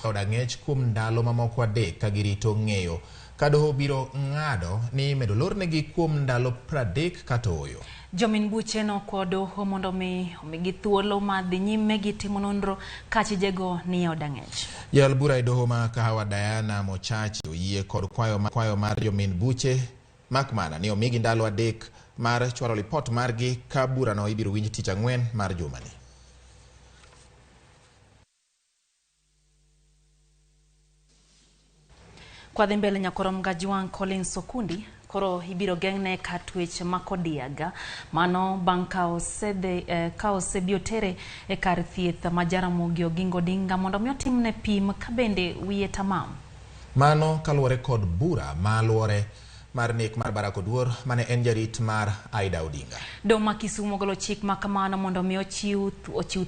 Odang'ech kuom ndalo mamoko adek ka girito ng'eyo ka doho biro ng'ado ni medo lornegi kuom ndalo 30 kata oyo. Jomin buche nokwedo doho mondo omigi thuolo madhi nyime gi timo nonro ka achijego ni Odang'ech. Jal bura e doho ma Kahawa Diana Mochachi oyie kod kwayo mar jomin buche makmana ni omigi ndalo adek mar chwaro lipot margi ka burano ibiro winj tich ang'wen mar jumani. Kwa dhi mbele nyakorom Gajwang' Collins Sokundi koro ibiro geng'ne katwech makodiaga mano bang' ka osebiotere e kar thieth ma Jaramogi Oginga Odinga mondo mi otimne pim ka bende wiye tamam. Mano kaluwore kod bura maluwore mar nek mar Barack Oduor mane en jarit mar Aida Odinga. Doho ma Kisumu ogolo chik ma kamano mondo mi ochiw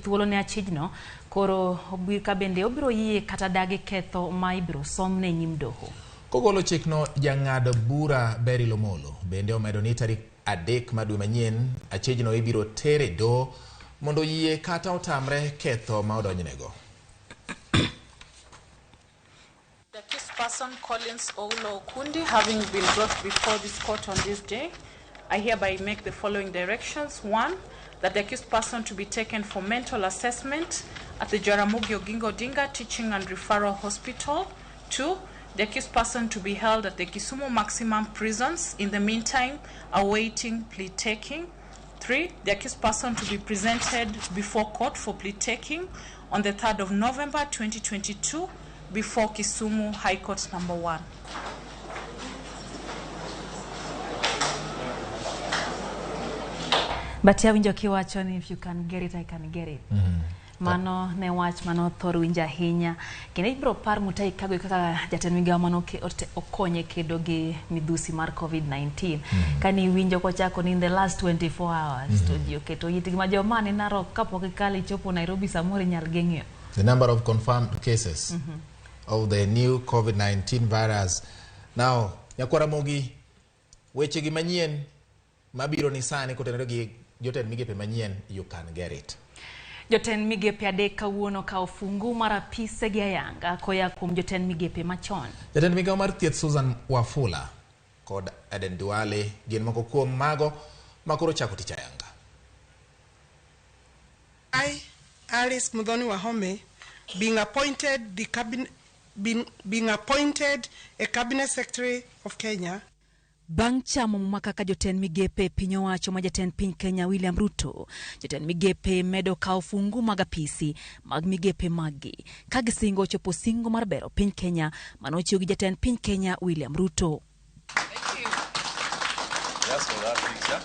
thuolo ne achijno koro ka bende obiro yie kata dagi ketho ma ibiro somne nyim doho. Kogolo chikno jang'ad bura Berry Lomolo bende omedo ni tarik 3 ma dwe manyien achijno ibiro tere doho mondo yie kata otamre ketho ma odonjnego. The accused person Collins Okundi having been brought before this court on this day, I hereby make the following directions. 1. That the accused person to be taken for mental assessment at the Jaramogi Oginga Odinga Teaching and Referral Hospital. 2. The accused person to be held at the Kisumu Maximum Prisons in the meantime awaiting plea taking. 3. The accused person to be presented before court for plea taking on the 3rd of November 2022 before Kisumu High Court number 1. But yeah, winjo kiwacho, if you can get it, I can get it. Mano ne wach mano thor winja hinya. Kendo ibiro par Mutahi Kagwe kaka jatend migao mano okonye kedo gi midhusi mar COVID-19. Kani winjo kochako ni in the last 24 hours to ji oketo yitgi ma joma ni Narok kapok ikali chopo Nairobi samoro inyal geng'yo. The number of confirmed cases of the new COVID-19 virus. Now, Ramogi, weche gi manyien mabiro ni sani kotenore gi jotend migepe manyien, you can get it. Jotend migepe adek kawuono ka ofungu mar apise gi ayanga koya kuom jotend migepe machon. Jatend migao mar thieth Susan Wafula kod Aden Duale gin moko kuom mago makoro chako tich ayanga. I, Alice Mudhoni Wahome, being appointed a cabinet secretary of Kenya. Bang' chamo mumaka ka jotend migepe piny owacho ma jatend piny Kenya William Ruto, jotend migepe medo kao fungu mag apisi mag migepe magi ka gisingo chopo singo mar bero piny Kenya manochiw gi jatend piny Kenya William Ruto. Thank you. Yes, for that picture.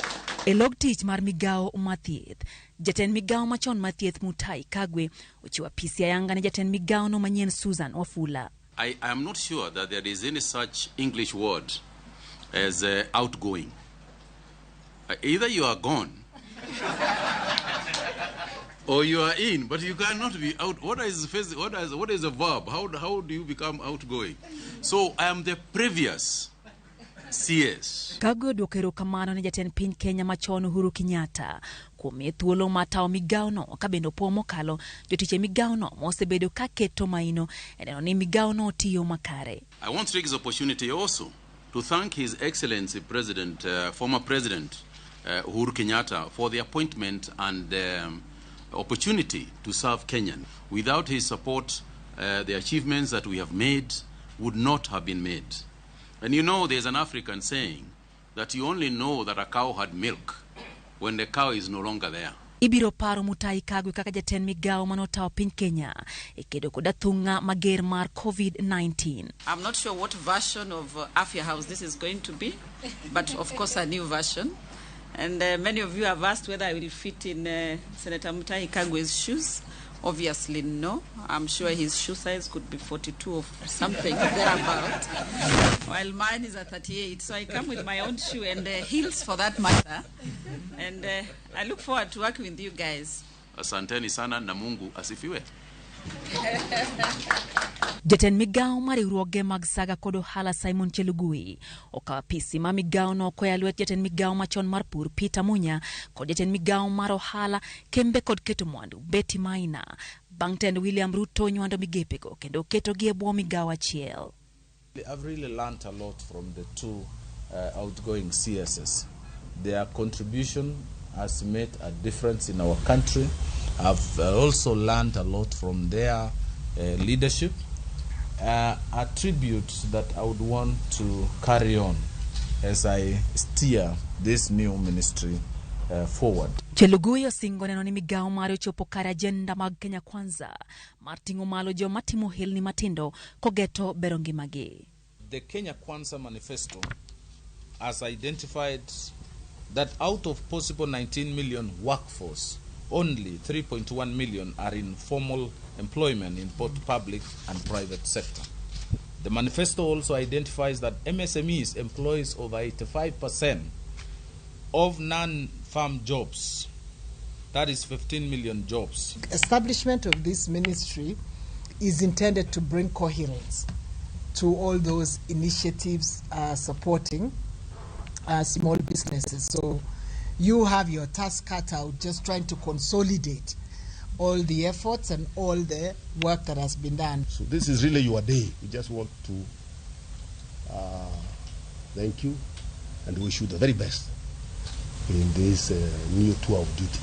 E log tich mar migao mathieth, jatend migao machon mathieth Mutahi Kagwe ochiwa apisi ayanga ne jatend migao no manyien Susan Wafula. I am not sure that there is any such English word as outgoing. Either you are gone or you are in, but you cannot be out. What is a verb? How do you become outgoing? So I am the previous CS. Kagwe dokero kamano ne jatend piny Kenya machon Uhuru Kenyatta kuom thuolo matao migao no ka bendo pomo kalo jotiche migao no mosebedo ka keto maino eneno ni migao no tiyo makare. I want to take this opportunity also to thank His Excellency President, former President Uhuru Kenyatta for the appointment and opportunity to serve Kenyan. Without his support, the achievements that we have made would not have been made. And you know, there's an African saying that you only know that a cow had milk when the cow is no longer there. Ibiro paro Mutahi Kagwe kaka jatend migao manotao piny Kenya ekedo koda thung'a mager mar COVID-19. I'm not sure what version of Afya House this is going to be, but of course a new version. And many of you have asked whether I will fit in Senator Mutahi Kagwe's shoes. Obviously no. I'm sure his shoe size could be 42 or something thereabout, while mine is at 38. So I come with my own shoe and heels for that matter. And I look forward to working with you guys. Asanteni sana na Mungu asifiwe. Jatend migao mar riwruoge mag saga kod ohala Simon Chelugui okawo apisi ma migao no koya lwet jatend migao machon mar pur Peter Munya kod jatend migao mar ohala kembe kod keto mwandu Betty Maina bang' tend William Ruto nywando migepego kendo keto gi e bwo migao achiel. I've really learned a lot from the two outgoing CSs. Their contribution has made a difference in our country. I've also learned a lot from their leadership. A tribute that I would want to carry on as I steer this new ministry forward. Chelugui osingo neno ni migao mare ochopo kare agenda mag Kenya Kwanza mar ting'o malo joma timo hilni matindo kogeto bero ngimagi. The Kenya Kwanza manifesto has identified that out of possible 19 million workforce, only 3.1 million are in formal employment in both public and private sector. The manifesto also identifies that MSMEs employs over 85% of non-farm jobs. That is 15 million jobs. Establishment of this ministry is intended to bring coherence to all those initiatives supporting small businesses. So you have your task cut out, just trying to consolidate all the efforts and all the work that has been done. So this is really your day. We just want to thank you and wish you the very best in this new tour of duty.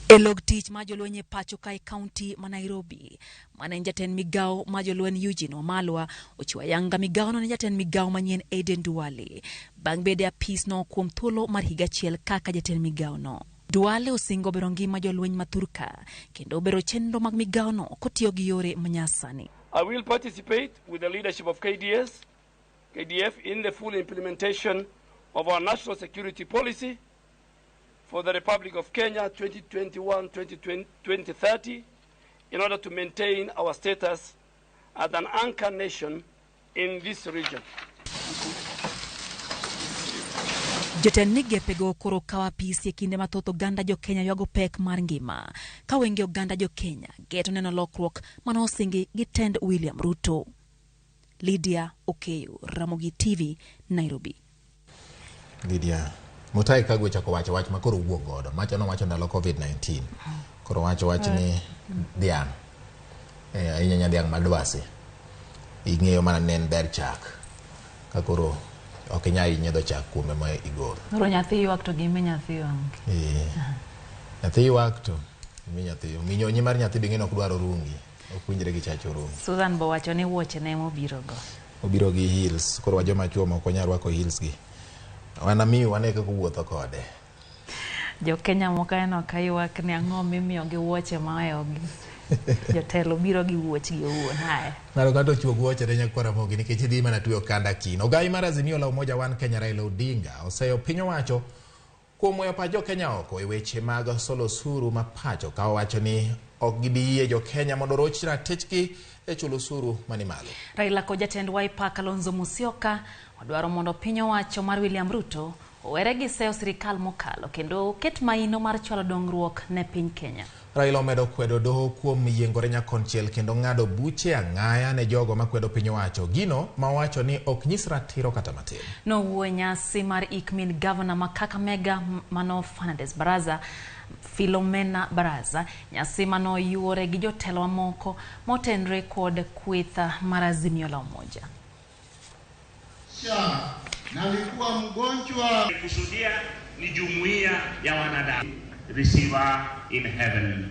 Elog tich majolwenye pacho kai county ma Nairobi. Mana njaten migao majolwen Eugene Wamalwa ochiwa yanga migao no njaten migao manyien Aiden Duale. Bang bede apis no kuom thuolo mar higa achiel kaka jaten migao no. Duale osingo bero ngima jolweny maturka kendo bero chenro mag migao no kotiyo gi yore manyasani. I will participate with the leadership of KDF in the full implementation of our national security policy for the Republic of Kenya 2021-2030 in order to maintain our status as an anchor nation in this region. Jatend migepego koro kawa pisi kinde mathoth oganda jo Kenya ywago pek mar ngima. Ka wenge oganda jo Kenya geto neno lokruok mano osingi gi tend William Ruto. Lydia Okeyo, Ramogi TV, Nairobi. Lydia, Mutai Kagwe chako wacho wach makoro wuok godo. Macho no wacho ndalo COVID-19. Koro wacho wach ni dhiang'. Ahinya dhiang' madwasi. Ing'eyo mana nen ber chak. Kakoro ok inyal nyiedho chak kuome ma igol. Koro nyathi ywak to gi mi nyathi wang'. Nyathi ywak to mi nyathi. Minyonyi mar nyathi bing'e ok dwaro rungi. Ok winjre gi chacho rungi. Susan bo wacho ni wuoche ne mobiro go. Obiro gi heels. Koro wajoma chuo moko nyalo rwako heels gi. Wana miyo wane kaka wuotho kode. Jo Kenya moko eno ka ywak ni ang'o mimiyo gi wuoche mayogi. Jotelo biro gi wuoch gi owuon haya. Nalo kato chuo wuoche ne nyakwara mogi nikech idhi mana tuyo kanda kino. Ogai mar Azimio la Umoja One Kenya Raila Odinga oseyo piny owacho kuom weyo pa jo Kenya oko e weche mag solo osuru ma pacho ka owacho ni ok gibiyie jo Kenya mondo roch ratechgi e chulo osuru mani malo. Raila kod jatend Wiper Kalonzo Musyoka odwaro mondo piny owacho mar William Ruto owere gi seyo sirikal mokalo kendo ket maino mar chwalo dongruok ne piny Kenya. Raila omedo kwedo doho kuom yiengore nyakonchiel kendo ng'ado buche ang'aya ne jogo makwedo piny owacho. Gino ma owacho ni ok nyis ratiro kata matin. Nowuoyo nyasi mar ikmin Governor ma Kakamega Mano Fernandes Baraza Philomena Baraza, nyasi mano yuore gi jotelo mamoko motenre kod kwitha mar Azimio la Umoja. Nalikuwa mgonjwa kusudia ni jumuiya ya wanadamu. Receiver in heaven.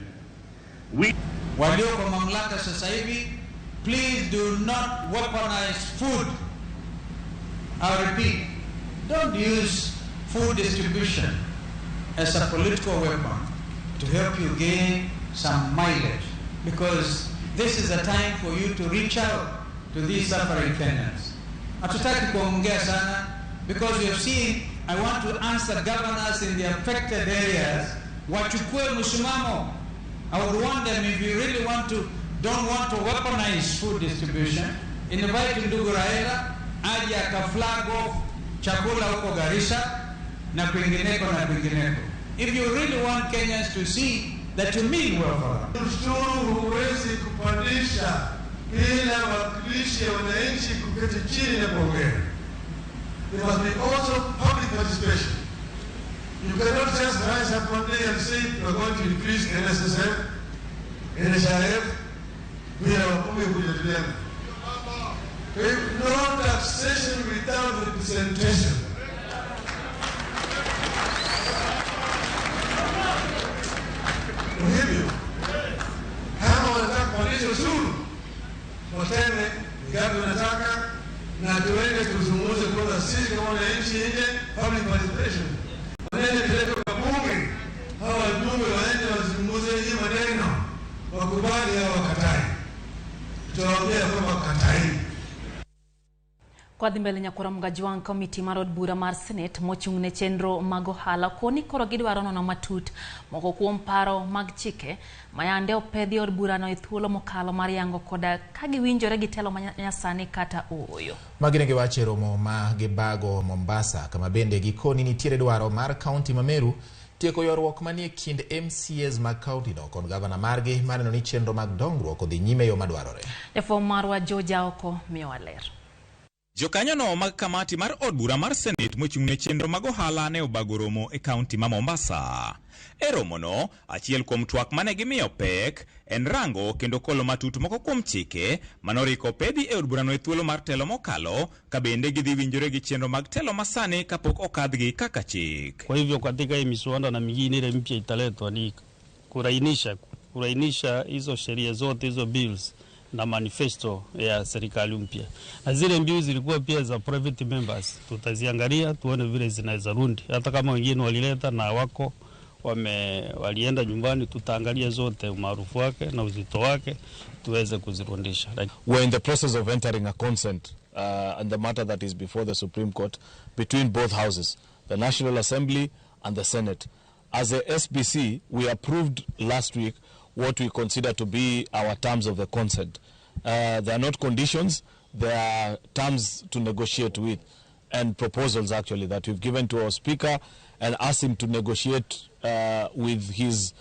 Walio kwa mamlaka sasa hivi, please do not weaponize food. I repeat, don't use food distribution as a political weapon to help you gain some mileage, because this is a time for you to reach out to these suffering Kenyans. Hatutaki kuongea sana, because we have seen, I want to answer governors in the affected areas. Wachukue msimamo. I would want them, if you really don't want to weaponize food distribution, invite ndugu Raila aje akaflag off chakula huko Garissa na kwingineko na kwingineko. If you really want Kenyans to see that you mean well for them. Ushuru huwezi kupandisha ile shirikishe wananchi kuketi chini na kuongea. There must be also public participation. You cannot just rise up one day and say we are going to increase NSSF, NHIF, bila wabunge kujadiliana. No taxation without representation. Kwa hivyo, kama wanataka kupandisha ushuru, waseme ngapi wanataka, na tuende tuzungumze kwanza sisi kama wananchi nje, public participation. Wanene peleka kwa bunge, hawa wajumbe waende wazungumze hii maneno, wakubali au wakatai. Tutawaambia kwamba wakatai. Kwa dhimbele nyakura mgajuan komiti marod bura mar Senate mochungne chenro mag ohala koni koro gidwaro nono matut moko kuom paro mag chike mayande opedhi od burano e thuolo mokalo mar yango koda ka giwinjore gi telo manyasani kata ooyo. Magi ne giwacho romo ma gibago Mombasa kama bende gikoni nitiere dwaro mar kaunti ma Meru tieko yorruok manie kind MCAs mag kaunti no kod gavana margi maneno ni chenro mag dongruok odhi nyime yo madwarore. Jafwambo marwa Joja Oko miyo waler. Jokanyono mag kamati mar od bura mar Senate mochung'ne chenro mag ohala ne obago romo e kaunti ma Mombasa. E romono, achiel kuom twak mane gimiyo pek en rango kendo kolo matut moko kuom chike manoriko pedhi e od burano e thuolo mar telo mokalo ka bende gidhi winjore gi chenro mag telo masani kapok okadhgi kaka chik. Kwa hivyo katika hii miswada na mingine ile mpya italetwa ni kurainisha hizo sheria zote, hizo bills na manifesto ya serikali mpya. Na zile mbiu zilikuwa pia za private members. Tutaziangalia tuone vile zinaweza rundi. Hata kama wengine walileta na wako walienda nyumbani, tutaangalia zote umaarufu wake na uzito wake tuweze kuzirundisha. We're in the process of entering a consent on the matter that is before the Supreme Court between both houses, the National Assembly and the Senate. As a SBC, we approved last week what we consider to be our terms of the consent. They are not conditions, they are terms to negotiate with, and proposals actually that we've given to our speaker and asked him to negotiate with his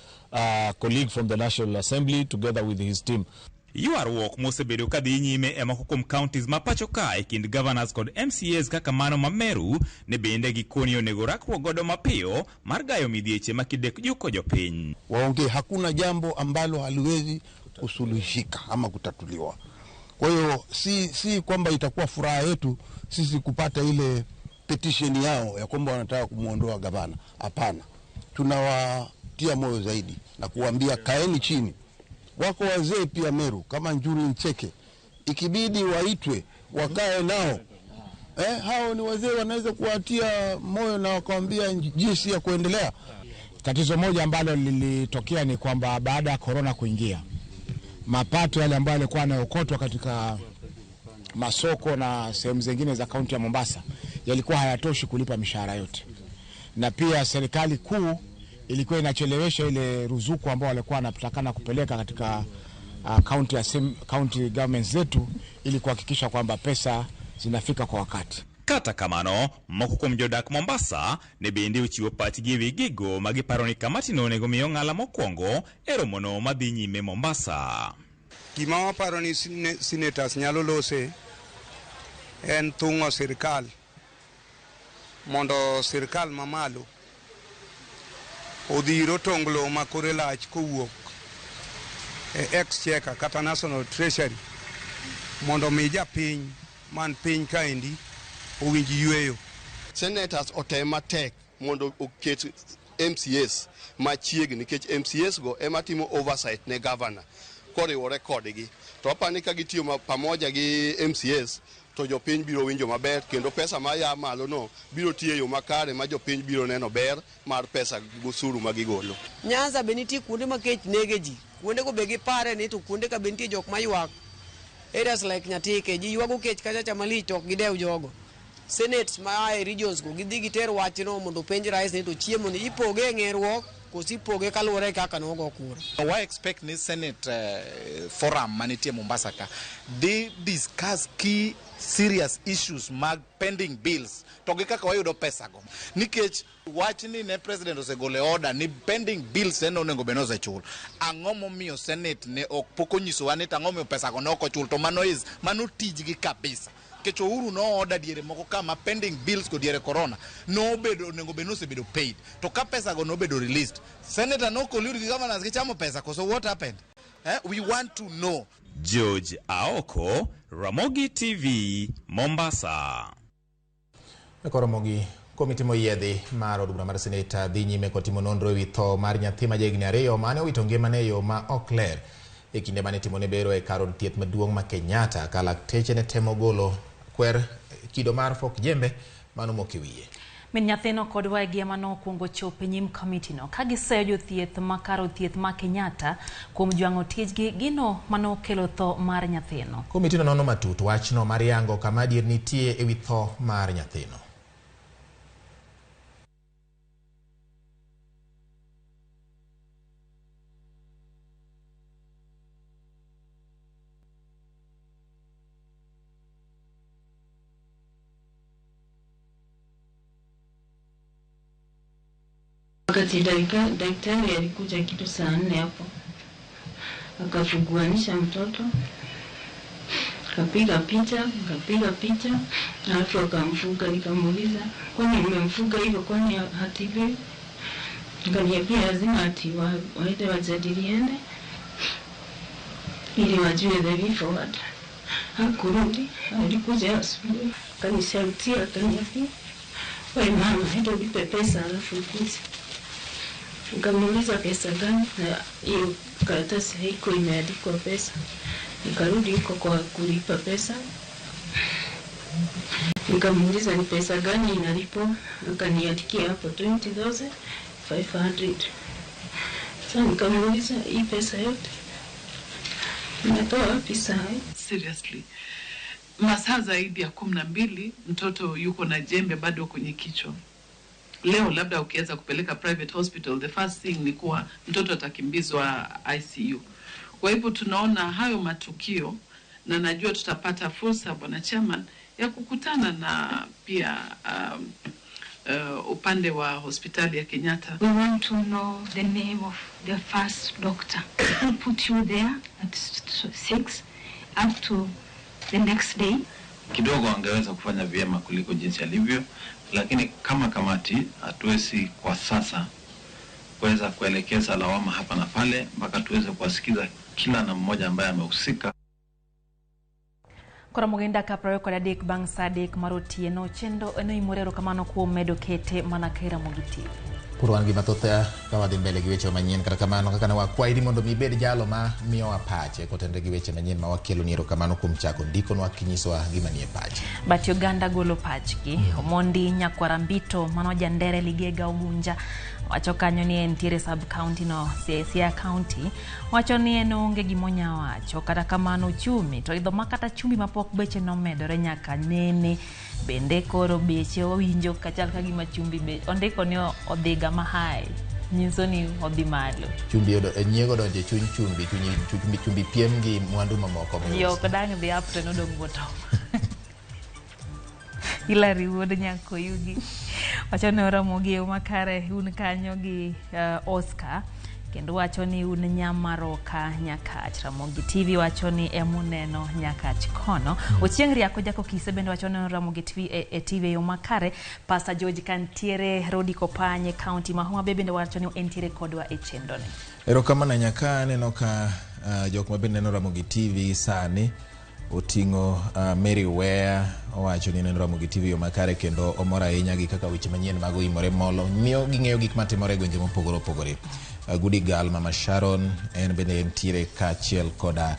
colleague from the National Assembly together with his team. Yuarruok mosebedo kadhi nyime e moko kuom counties ma pacho ka e kind governors kod MCAs kaka mano ma Meru ne bende gikoni onego rakruok godo mapiyo mar gayo midhieche makidek juko jopiny. Waongee, hakuna jambo ambalo haliwezi kusuluhishika ama kutatuliwa. Kwa hiyo si kwamba itakuwa furaha yetu sisi kupata ile petition yao ya kwamba wanataka kumuondoa gavana. Hapana. Tunawatia moyo zaidi na kuambia kaeni chini. Wako wazee pia Meru kama Njuri Ncheke, ikibidi waitwe wakae nao. Hao ni wazee, wanaweza kuwatia moyo na wakaambia jinsi ya kuendelea. Tatizo moja ambalo lilitokea ni kwamba baada ya corona kuingia, mapato yale ambayo yalikuwa yanayokotwa katika masoko na sehemu zingine za kaunti ya Mombasa yalikuwa hayatoshi kulipa mishahara yote. Na pia serikali kuu ilikuwa inachelewesha ile ruzuku ambao walikuwa wanatakana kupeleka katika county governments zetu ili kuhakikisha kwamba pesa zinafika kwa wakati. Kata kamano, moko kuom jodak Mombasa ne bende ochiwo pachgi ewi gigo magiparo ni kamati no onego miyo ng'ala mokwongo e romono madhi nyime Mombasa. Gima waparo ni senators nyalo lose en thung'o sirkal mondo sirkal mamalo odhiro tonglo makore lach kowuok exchequer kata national treasury mondo mi japiny man piny kaendi owinji yweyo. Senators otema tek mondo oket MCAs machiegni nikech MCAs go ema timo oversight ne governor koriwore kodgi. To apani ka gitiyo pamoja gi MCAs to jopiny biro winjo maber kendo pesa ma ya malo no biro tiyo yo makare ma jopiny biro neno ber mar pesa gusuru magigolo. Nyanza beniti kuonde makech negeji kuonde go begi pare ni to kuonde ka beniti jok mayuak areas like Nyatike ji yuago kech kacha chamali tok gidew jogo. Senate ma regions go gidhi giter wachno mondo penj rais ni to chiemo ni ipoge ng'eruok kusipoge kaluwore kaka nogo kura. Why expect ni Senate forum manitie Mombasa ka they discuss key serious issues mag pending bills to gi kaka wayudo pesa go nikech wach ni ne president osegole order ni pending bills en onego benoze chul ang'o momiyo Senate ne ok poko nyiso wa ni ang'o momiyo pesa go ne ok ochul to mano tijgi kabisa kecho uru no order diere moko kama pending bills ko diere corona no bedo onego benose bedo paid to ka pesa go no bedo released senator no collude gi governors gi chamo pesa so what happened we want to know. George Aoko, Ramogi TV, Mombasa. Ramogi komiti moyiedhi mar od bura mar seneta dhi nyime kotimo nonro ewi tho mar nyathi ma jahigni 2 mane owito ngimane e yo ma ok ler e kinde mane timone bero e kar od thieth maduong' ma Kenyatta ka lakteche ne temo golo kwer kido mar fok jembe mano moke wiye. Min nyathino kod waygi mano kuongo chopo nyim komiti no ka giseyo jothieth ma kar od thieth ma Kenyatta kuom jwang'o tijgi gino mano kelo tho mar nyathino. Komiti no nono matut wachno mar yango kama adier nitie ewi tho mar nyathino. Wakati daktari alikuja kitu saa 4 hapo, akafuguanisha mtoto, kapiga picha, alafu akamfuga. Nikamuuliza, kwani umemfuga hivyo, kwani hatibiwi? Akaniambia lazima waende wajadiliane ili wajue the way forward. Hakurudi, alikuja asubuhi, kanishautia, akaniambia, wewe mama, enda ulipe pesa alafu ukuje. Nikamuuliza pesa gani, na hiyo karatasi haiko imeandikwa pesa. Nikarudi huko kwa kulipa pesa. Nikamuuliza ni pesa gani inalipwa, akaniandikia hapo 20,500. Sasa nikamuuliza hii pesa yote nimetoa wapi saa? Seriously, masaa zaidi ya 12 mtoto yuko na jembe bado kwenye kichwa. Leo labda ukiweza kupeleka private hospital, the first thing ni kuwa mtoto atakimbizwa ICU. Kwa hivyo tunaona hayo matukio, na najua tutapata fursa, Bwana Chairman, ya kukutana na pia upande wa hospitali ya Kenyatta. We want to know the name of the first doctor who put you there at 6 up to the next day. Kidogo angeweza kufanya vyema kuliko jinsi alivyo, lakini kama kamati hatuwezi kwa sasa kuweza kuelekeza lawama hapa na pale mpaka tuweze kuwasikiza kila na mmoja ambaye amehusika. Kora mugenda ka prayo kwa dik bang sadik maroti eno chendo eno imorero kamano kuo medo kete manakaira mugiti. Kuruan gi mathoth kawadhi mbele gi weche manyien kata kamano kaka ne wakwayi mondo mibed jalo ma miyo apache kotende gi weche manyien ma wakelo niero kamano kuom chako ndiko nwa kinyisowa gima nie pache. But Uganda golo pachgi Omondi Nyakwarambito mano jandere Ligega Ogunja wacho kanyo ni entiere sub county no Siaya county wacho ni en onge gimonya wacho kata kamano chumi to idho makata chumbi mapok beche no medore nyaka nene bende koro beche owinjo kachal ka gima chumbi be ondiko ni odhiga mahai nyiso ni odhi malo. Chumbi nyiego donje chuny chumbi piem gi mwandu mamoko yo kadang dhi apre no dong boto ila riwuod nyako yugi wacho ni Ramogi makare un kanyo gi Oscar kendo wacho ni un nyamaroka Nyakach. Ramogi TV wacho ni emuneno Nyakach kono ochieng' riako jako kise bende wacho ni Ramogi TV e TV yo makare. Pastor George kantiere Rodi Kopanye county ma Homa Bay bende wacho ni entiere kodwa e chendo ni. Erokamano nyaka neno ka jok mabende neno Ramogi TV sani otingo Mary Ware owacho ni neno Ramogi TV yo makare kendo omora ahinya gi kaka weche manyien mag Oimore molo miyo ging'eyo gik matimore gwenge mopogore opogore. Goody Girl Mama Sharon en bende entiere kachiel koda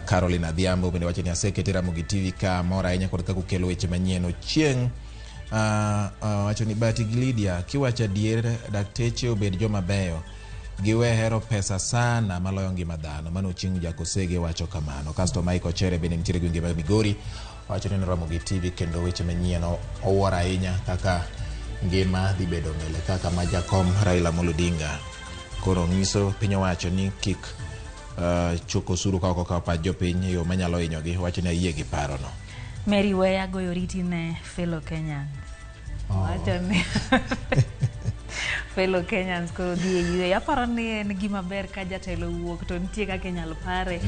Caroline Adhiambo bende wacho ni asekete Ramogi TV ka mora ahinya kod kaka ukelo weche manyien ochieng' wacho ni Bati Lydia kiwacho dier dakteche obed joma beyo giwe hero pesa sana maloyo ngima dhano mano chieng' jakosege wacho kamano. Kasto Michael Chere bende nitiere gwenge mag Migori wacho ni Ramogi TV kendo weche manyien owora ahinya kaka ngima dhi bedo mbele kaka majakom Raila Odinga koro nyiso piny owacho ni kik chuko osuru ka oko pa jopiny yo manyalo hinyogi, wacho ni ayie gi paro no. Mary Weya goyo riti ne fellow Kenyans. Wacho ni fellow Kenyans koro dhi e yue. Aparo ni en gima ber ka jatelo wuok to nitie kaka inyalo pare.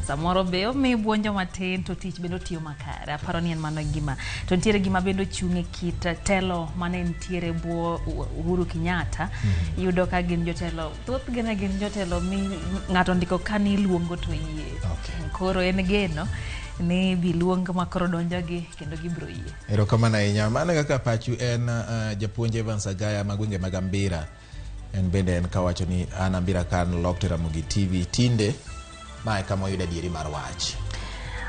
Samoro be omi buonjo matin to tich bendo tiyo makare. Aparo ni en mano gima. To nitiere gima bendo chunge kit telo mane nitiere buo Uhuru Kenyatta. Yudo ka gin jotelo. Thoth gina gin jotelo mi ng'ato ndiko kani luongo to yie. Koro en geno ni biluong makoro donjogi kendo gibro yie. Erokamano ahinya. Mano kaka pachu en japuonj Evans Agaya magwenge mag Ambira. En bende en kawacho ni an Ambira kan lok Ramogi TV tinde mae kama oyuda dieri mar wach.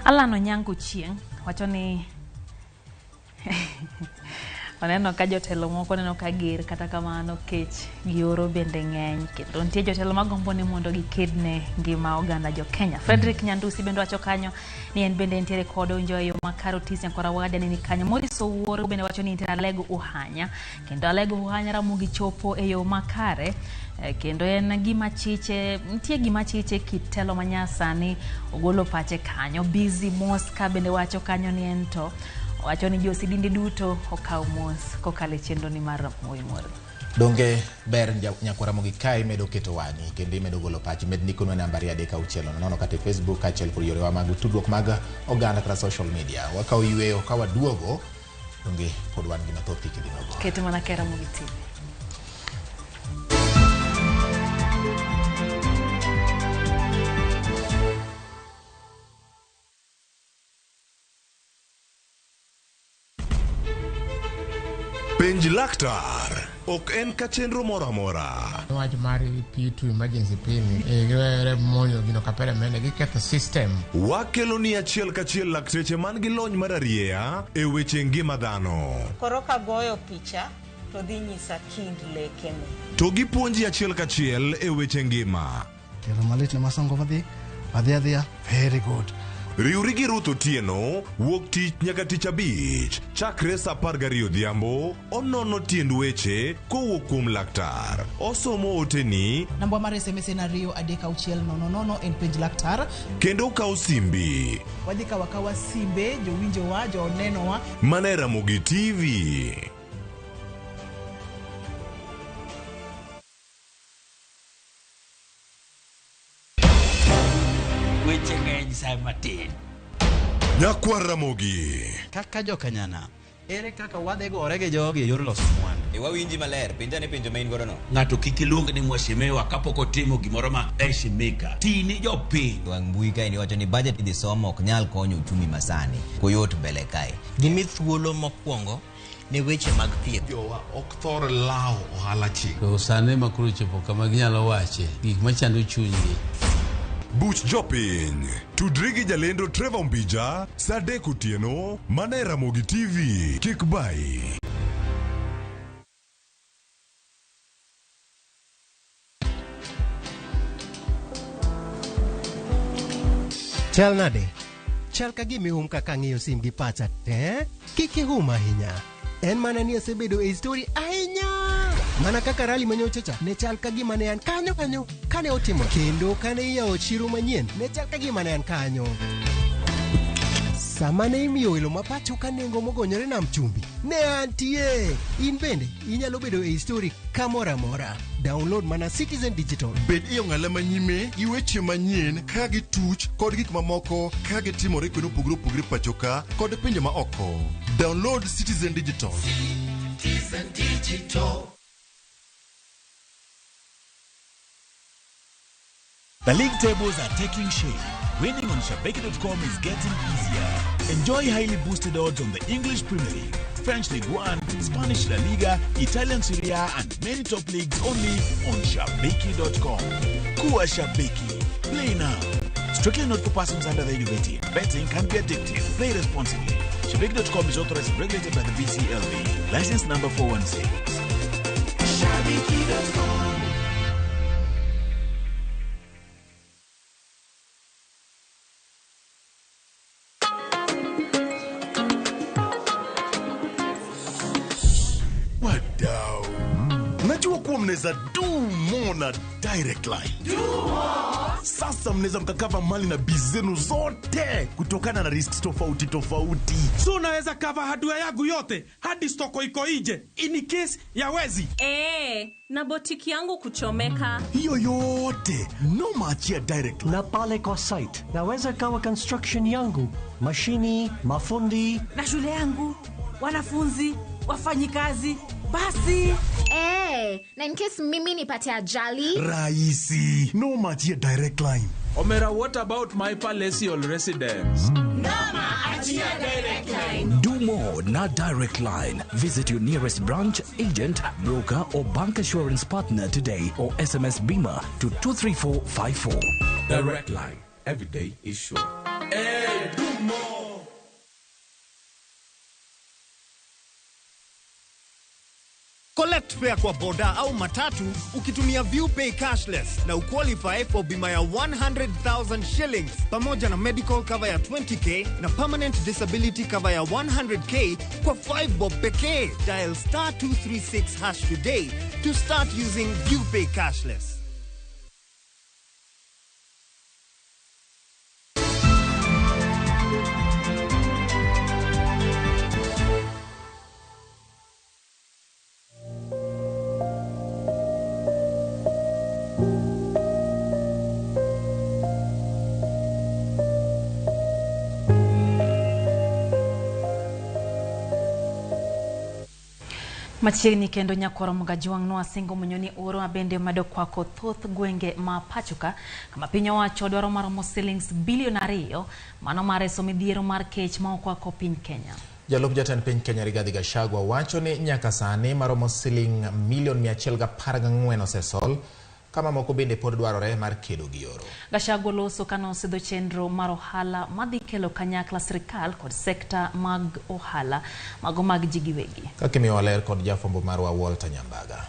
Alano Nyango Chieng wacho ni Waneno ka jotelo moko neno ka gir kata kamano kech gioro bende ng'eny kendo nitie jotelo magombo ni mondo gikedne ngima oganda jo Kenya. Frederick Nyandusi bende wacho kanyo ni en bende nitiere kod onjo e yo makaro tisi ankora wada ni kanyo. Morris Owuor bende wacho ni nitiere Alego Uhanya kendo Alego Uhanya Ramogi chopo e yo makare. Kendo en gima chiche, nitie gima chiche kitelo manyasani ogolo pache kanyo. Busy Mosca bende wacho kanyo ni ento wacho ni josidinde duto okaw mos kokale chenro ni mar Oimore. Donge ber nyakwara Ramogi kai medo keto wani kendo medo golo pachi med nikono nambari 360 nono kata Facebook achiel kod yorewa mag tudruok mag oganda kata social media. Wakaw yueyo ka waduogo donge pod wan gima thoth kidinogo. Keto mana kera Ramogi TV. Penj laktar ok en ka chenro moro amora. Wach mar P2 emergency pin e monyo gino kapere mene giketho system. Wakelo ni achiel kachiel lakteche man gi lony mar arieya e weche ngima dhano. Koro ka goyo picha to dhi nyisa kind lekene. To gipuonji achiel kachiel e weche ngima. Kero malit ne masongo adhia very good. Riuri gi Ruth Otieno wuok tich nyaka tich abich chakre sa 12 odhiambo. Onono tiend weche kowuok kuom laktar. Osomo oteni namba mar SMS en 23600 en penj laktar kendo kaw simbi. Wadhi kawa simbe jowinjowa jonenowa Mane Ramogi TV. Weche ng'eny sa matin. Nyakwar Ramogi. Kaka jokanyana, ere kaka wadhegore gi jogi yor loso mwandu. Wawinji maler, pinjane penjo main godo no. Ng'ato kik iluong ni mwashemewa kapok otimo gimoro ma eshimika. Tini jopiny. Wang mbui kae ni wacho ni budget idhi somo ok nyal konyo uchumi masani. Koyot mbele kae. Gimi thuolo mokwongo ne weche mag thieth. Jowa ok thor lao ohala chik. To sane makuru chopo kama ginyalo wache gik machando chunygi. Buch jopiny tudri gi jalendo Trevor Mbija saa 3 otieno. Mane Ramogi TV. Kik bai. Chal nade? Chal ka gimi kaka ng'iyo sim gi pacha te? Kiki ahinya. En mana ni asebedo e story ahinya. Mana kaka rally manyochacha ne chal ka gima ne an kanyo kane otimo kendo kane iyawo chiro manyien ne chal ka gima ne an kanyo. Sama ne imiyo welo mapacho ka nengo mogonyore nam chumbi ne antie. In bende inyalo bedo e story kamora mora. Download mana Citizen Digital. Bed iyo ng'ala manyime gi weche manyien ka gi tuch kod gik mamoko ka gi timore kweno pugre pacho ka kod pinje ma oko. Download Citizen Digital. Citizen Digital. The league tables are taking shape. Winning on Shabeki.com is getting easier. Enjoy highly boosted odds on the English Premier League, French Ligue 1, Spanish La Liga, Italian Serie A, and many top leagues only on Shabeki.com. Kuwa Shabeki. Play now. Strictly not for persons under the age of 18. Betting can be addictive. Play responsibly. Shabeki.com is authorized and regulated by the BCLB. License number 416. Shabeki.com. mnaweza do more na direct line. Sasa mnaweza mkakava mali na bizenu zote kutokana na risks tofauti tofauti. So unaweza cover hardware yangu yote hadi stoko iko nje in case ya wezi. Na botiki yangu kuchomeka. Hiyo yote no machia direct line. Na pale kwa site naweza kawa construction yangu, mashini, mafundi na shule yangu, wanafunzi, wafanyikazi. Basi na in case mimi nipate ajali rahisi, no machia direct line. Omera, what about my palatial residence? Nama achia direct line. Do more na direct line. Visit your nearest branch, agent, broker or bank assurance partner today or SMS Bima to 23454. Direct line. Every day is sure. Do more. Collect fare kwa boda au matatu ukitumia ViewPay cashless na uqualify for bima ya 100,000 shillings pamoja na medical cover ya 20k na permanent disability cover ya 100k kwa 5 bob pekee. Dial *236# today to start using ViewPay cashless. Machiegni kendo nyakoro Mugajuang no asingo munyoni oro abende mado kwako thoth gwenge ma pachuka kama piny owacho dwaro maromo shillings bilion 2 mano mar reso midhiero mar kech ma okwako piny Kenya. Jalup jatend piny Kenya Rigathi Gachagua wacho ni nyaka sani maromo shiling milion 114 osesol kama moko bende pod dwarore mar kedo gi oro. Gachagua loso kano sidho chenro mar ohala madhi kelo kanyakla sirkal kod sekta mag ohala mago mag ji giwegi. Kakimiyo waler kod jafombo marwa Walter Nyambaga.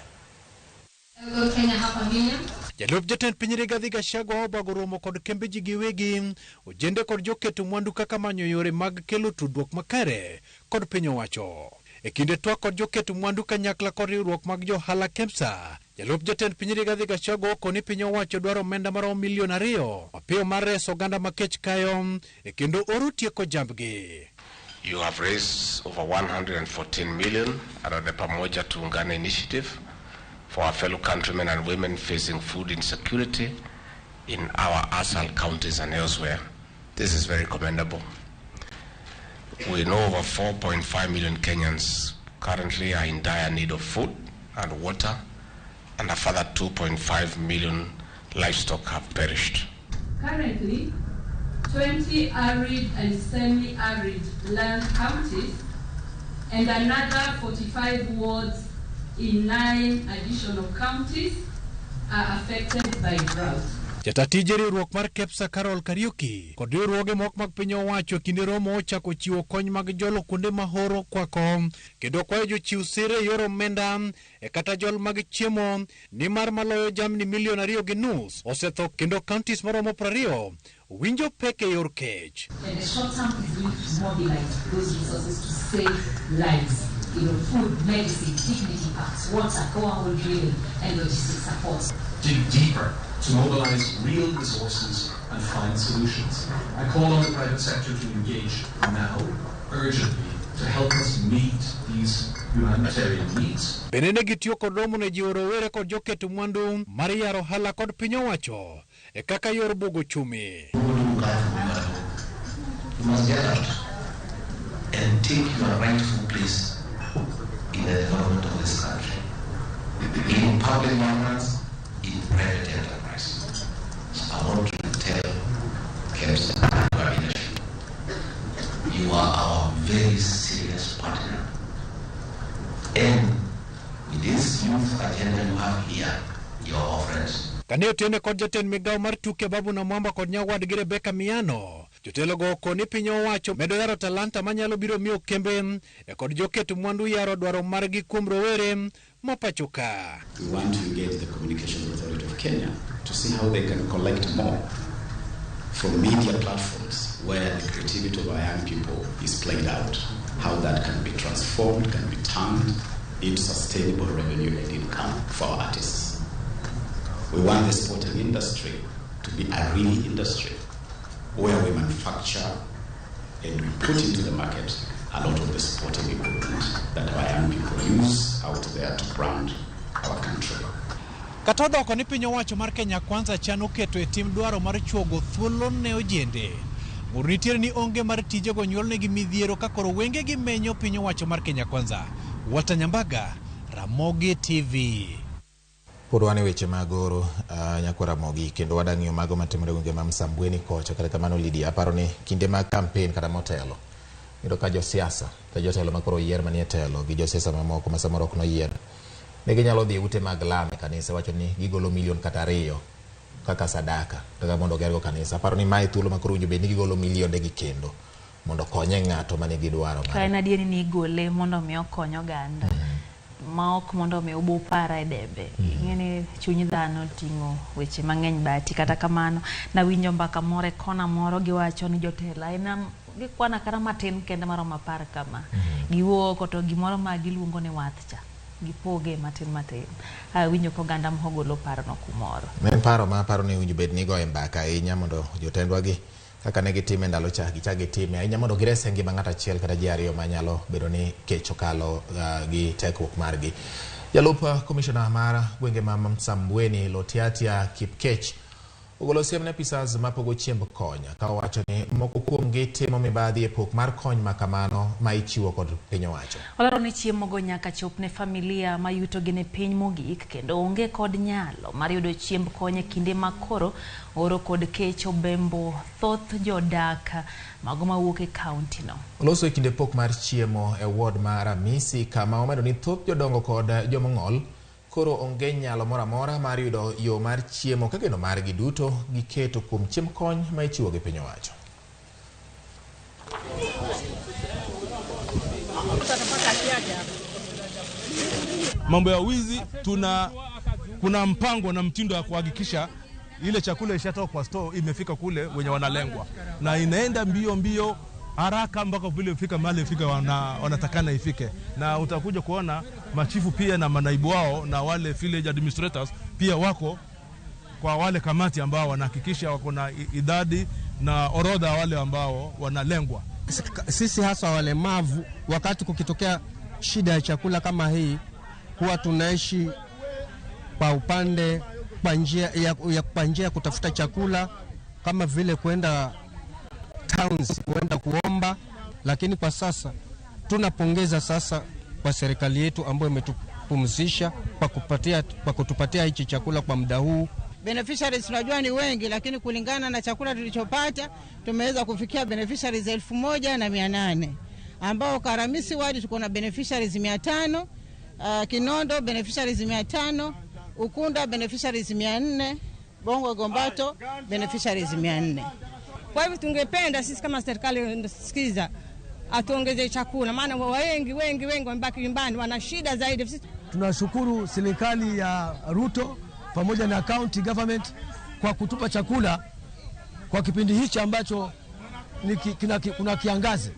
Kenya hapa Kenya. Jalup jatend piny Rigathi Gachagua obago romo kod kembe ji giwegi, ojende kod joketo mwandu kaka manyo yore mag kelo tudruok makare kod piny owacho. E kinde twak kod joketo mwandu kanyakla kod riwruok mag johala KEMSA, jalup jatend piny Rigathi Gachagua koni piny owacho dwaro omenda maromo milion 2 mapiyo mar reso oganda makech kayo e kendo oro tieko jambgi. You have raised over 114 million under the Pamoja Tuungane initiative for our fellow countrymen and women facing food insecurity in our ASAL counties and elsewhere. This is very commendable. We know over 4.5 million Kenyans currently are in dire need of food and water, and a further 2.5 million livestock have perished. Currently, 20 arid and semi-arid land counties and another 45 wards in 9 additional counties are affected by drought. Jatatije riwruok mar KEMSA Carol Kariuki kod riwruoge moko mag piny owacho kinde romo ochako chiwo kony mag jolo kuonde mahoro kwako kendo kwayo jochiw sire yor omenda e kata jol mag chiemo nimar maloyo jamni milion 2.5 osetho kendo counties maromo 20 winjo pek e yor kech. And the short term is going to mobilize those resources to save lives. Food, medicine, dignity packs, water, borehole drilling, and logistics support. Dig deeper to mobilize real resources and find solutions. I call on the private sector to engage now, urgently, to help us meet these humanitarian needs. Benene gitiyo kod romo ne jiwo rowere kod joketo mwandu mar yaro ohala kod piny owacho e kaka yor bugo chumi. You must get out and take your rightful place in the development of this country, in public governance, in private enterprise. So I want to tell KEMSA leadership, you are our very serious partner. And with this youth agenda you have here, you're our friends. Kaneo tiene kod jatend migao mar tuke Babu na Mwamba kod nyawadgi Rebecca Miano. Jotelogo koni piny owacho medo yaro talanta manyalo biro miyo kembe e kod joketo mwandu yaro dwaro margi kuom rowere mapachoka. We want to engage the Communications Authority of Kenya to see how they can collect more from media platforms where the creativity of our young people is played out, how that can be transformed, can be turned into sustainable revenue and income for our artists. We want the sporting industry to be a real industry where we manufacture and we put into the market a lot of the sporting equipment that our young people use out there to brand our country. Katodho ko ni piny owacho mar Kenya Kwanza chano keto e tim dwaro mar chuogo thuolo ne ojende. Nitiere ni onge mar tije go nyuol ne gi midhiero ka koro wenge gi menyo piny owacho mar Kenya Kwanza. Walter Nyambaga, Ramogi TV. Purwane weche magoro nyako Ramogi kendo wadang'io mago matimore wenge ma Msambweni kocha kata kamano Lydia aparo ni kinde mag campaign kata motelo. Iro ka jo siasa, ka jotelo makoro yier manie telo gi jo siasa mamoko ma samoro ok no yier. Ne ginyalo dhi ute mag lame kanisa wacho ni gigolo milion kata 2 kaka sadaka daga mondo gergo kanisa. Aparo ni mai thuolo makoro winjo be ni gigolo milionde gi kendo mondo konye ng'ato mane gidwaro. Ka en adieri ni igole mondo mi okonyo oganda. Ma ok mondo mi obo para e debe. Ng'eni chuny dhano ting'o weche mang'eny bati kata kamano na winjo mbaka more kona moro giwacho ni jotelo ena gikwana kata matin kende maro mapar kama. Giwuok to gimoro ma giluongo ni wathcha. Gipoge matin. Winjo ko ganda mohogolo paro no kumoro. Men paro ma paro ni winjo bed ni go embaka ahinya mondo jotendwa gi kaka ne gitime ndalo cha gichage time ahinya mondo girese ngima ng'ato achiel kata ji ariyo manyalo bedo ni kech okalo gi tekruok margi. Jalup Commissioner mar gwenge ma Msambweni Lotiatia Kipkech ogolo siem ne pisas mapogo chiemb kony ka owacho ni moko kuom gi timo mibadhi e pok mar kony makamano ma ichiwo kod piny owacho. Olero ni chiemo go nyaka chop ne familia ma yuto gi ne piny mogik kendo onge kod nyalo mar yudo chiemb kony e kinde makoro oro kod kech obembo thoth jodak mago mawuok e kaunti no. Oloso e kinde pok mar chiemo e ward mar Ramisi kama omedo ni thoth jodongo kod jomong'ol koro onge nyalo mora mora mar yudo yo mar chiemo ka geno margi duto giketo kuom chiemb kony ma ichiwo gi piny owacho. Mambo ya wizi kuna mpango na mtindo ya kuhakikisha ile chakula ishatoka kwa store imefika kule wenye wanalengwa na inaenda mbio haraka mpaka vile fika mahali fika wanatakana ifike, na utakuja kuona machifu pia na manaibu wao na wale village administrators pia wako kwa wale kamati ambao wanahakikisha wako na idadi na orodha wale ambao wanalengwa. Sisi hasa walemavu wakati kukitokea shida ya chakula kama hii huwa tunaishi kwa upande kwa njia ya kutafuta chakula kama vile kwenda towns kwenda kuomba, lakini kwa sasa tunapongeza sasa kwa serikali yetu ambayo imetupumzisha kwa kutupatia hichi chakula kwa muda huu. Beneficiaries tunajua ni wengi, lakini kulingana na chakula tulichopata tumeweza kufikia beneficiaries 1800 ambao Karamisi wadi tuko na beneficiaries 500, Kinondo beneficiaries 500, Ukunda beneficiaries 400, Bongo Gombato beneficiaries 400. Kwa hivyo tungependa sisi kama serikali ndasikiza atuongeze chakula, maana wengi wamebaki nyumbani wana shida zaidi. Tunashukuru serikali ya Ruto pamoja na county government kwa kutupa chakula kwa kipindi hichi ambacho kuna kiangazi.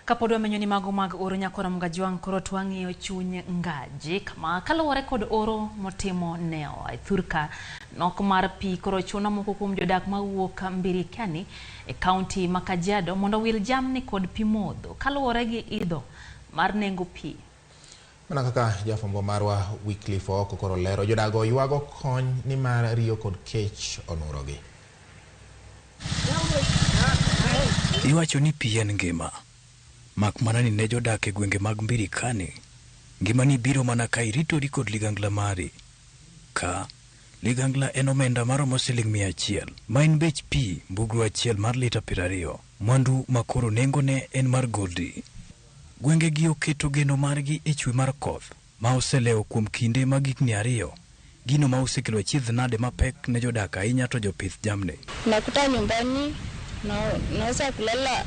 Kapodwa menyoni mago mag oro nyakora mgajuang koro twang'io chuny ngaji kama kaluwore kod oro motimo neo thurka nok mar pi koro chuno moko kuom jodak mawuok Mbirikani e kaunti ma Kajiado mondo wil jamni kod pi modho kaluwore gi idho mar nengo pi. Mana kaka jafombo marwa Wycliffe oko koro lero jodago yuago kony ni mar riyo kod kech onurogi. Iwacho ni pi en ngima. Mak mana ni ne jodak e gwenge mag Mbirikani ngima ni biro mana ka iritori kod ligangla mari. Ka ligangla en omenda maromo $100 ma en bech pi mbugru achiel mar lita 20 mwandu makoro nengone en mar goldi. Gwenge gi oketo geno margi e chwe mar koth ma oseleo kuom kinde mag higni 2. Gino ma osekelo achiedh nade mapek ne jodak ahinya to jopith jamni. Nakuta nyumbani naweza kulala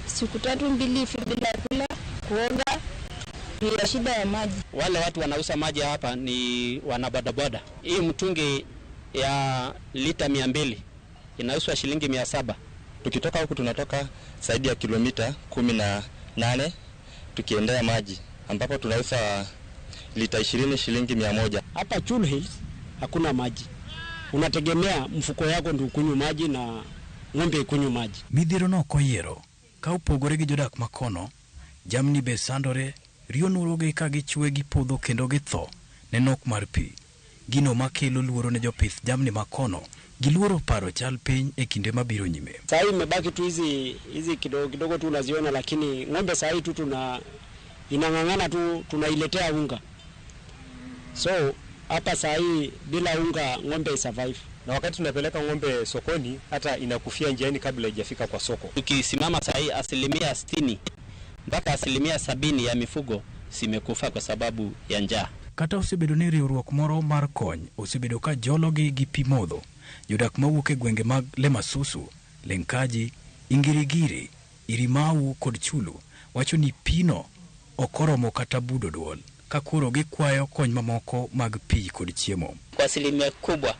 siku 3-2 bila kula, kuoga, bila shida ya maji. Wale watu wanauza maji hapa ni wanabodaboda. Hii mtungi ya lita 200 inauzwa shilingi 700. Tukitoka huku tunatoka zaidi ya kilomita 18 tukiendea maji ambapo tunauza lita 20 shilingi 100. Hapa Chul Hills hakuna maji. Unategemea mfuko yako ndio kunywa maji na ng'ombe kunywa maji. Midhiero no koyiero ka upogore gi jodak makono, jamni be sandore, rio nuroge ka gichwe gi podho kendo githo ne nok mar pi. Gino makelo luoro ne jopith jamni makono, giluoro paro chal piny e kinde mabiro nyime. Sasa imebaki tu hizi kidogo tu unaziona, lakini ng'ombe sasa tu inang'ang'ana tu tunailetea unga. So hapa sasa bila unga ng'ombe survive. Na wakati tunapeleka ng'ombe sokoni hata inakufia njiani kabla haijafika kwa soko. Tukisimama sasa 60% mpaka 70% ya mifugo simekufa kwa sababu ya njaa. Kata osebedo ni riwruok moro mar kony osebedo ka jologi gi pi modho, jodak mawuok e gwenge mag Lemasusu, Lenkaji, Ingirigiri, Irimau kod Chulu wacho ni pino okoromo kata budo duol, ka koro gikwayo kony mamoko mag pi kod chiemo. Kwa asilimia kubwa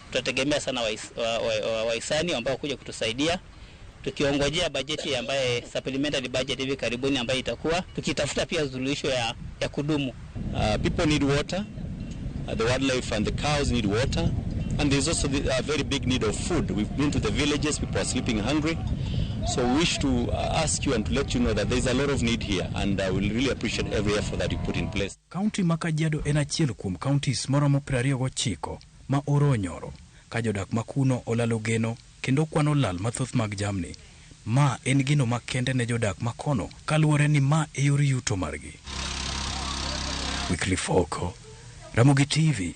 tutategemea sana wahisani ambao kuja kutusaidia, tukiongojea bajeti ambaye supplementary budget hivi karibuni ambayo itakuwa tukitafuta pia suluhisho ya kudumu. People need water, the wildlife and the cows need water, and there's also a very big need of food. We've been to the villages, people are sleeping hungry, so we wish to ask you and to let you know that there's a lot of need here, and we'll really appreciate every effort that you put in place. County ma Kajiado en achiel kuom counties moromo 29 ma oro nyoro, ka jodak makuno olalo geno kendo kwano lal mathoth mag jamni. Ma en gino makende ne jodak makono kaluwore ni ma e yor yuto margi. Weekly Foko, Ramogi TV.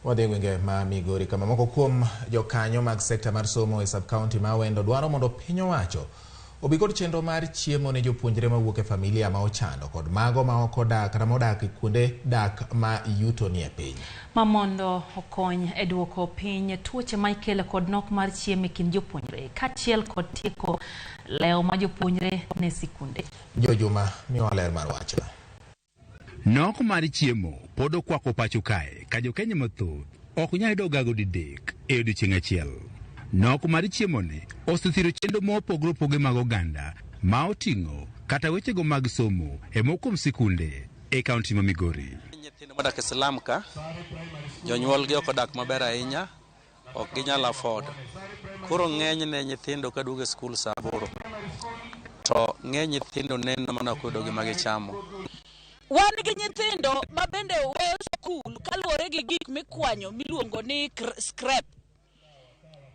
Wadhi gwenge ma Migori kama moko kuom jokanyo mag sekta mar somo e sub-county ma Wendo dwaro mondo piny owacho obi kod chenro mar chiemo ne jopuonjre mawuok e familia ma ochando kod mago ma ok odak kata modak e kuonde dak ma yuto ni e piny. Mamondo okony e duoko piny tuoche ma ikelo kod nok mar chiemo e kind jopuonjre kaachiel kod tieko leo ma jopuonjre ne sikunde. Jojuma miwa ler mar wacho. Nok mar chiemo pod okwako pacho kae ka jokenya mathoth ok nyal yudo gago didek e odiechieng' achiel. Nok mar chiemo ni osethiro chenro mopogore opogore mag oganda ma oting'o kata wechego mag somo e moko kuom sikunde e kaunti ma Migori. Nyithindo modak e slum ka jonyuolgi ok odak maber ahinya, ok ginyal afford. Koro ng'eny ne nyithindo ka duogo e skul saa 8 to ng'eny nyithindo neno mana kudo gi magichamo. Wan gi nyithindo ma bende weyo skul kaluwore gi gik mikwanyo miluongo ni scrap.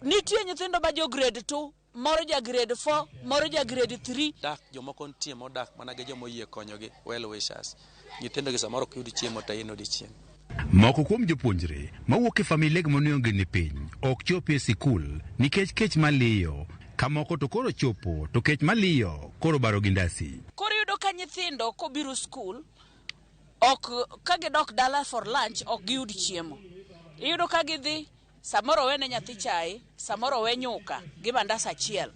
Nitie nyithindo ma jo grade 2, moro ja grade 4, moro ja grade 3. Dak jomoko nitie modak mana gi joma oyie konyogi, well wishers. Nyithindo gi samoro ok yud chiemo to in odiechieng'. Moko kuom jopuonjre mawuok e familia monionge ni piny ok chopi e sikul nikech kech maliyo, ka moko to koro chopo to kech maliyo koro baro gi ndasi. Koro yudo ka nyithindo kobiro skul ok ka gidok dala for lunch ok giyud chiemo. Iyudo ka gidhi samoro wene nyathi chai, samoro we nyuka gi mandas achiel.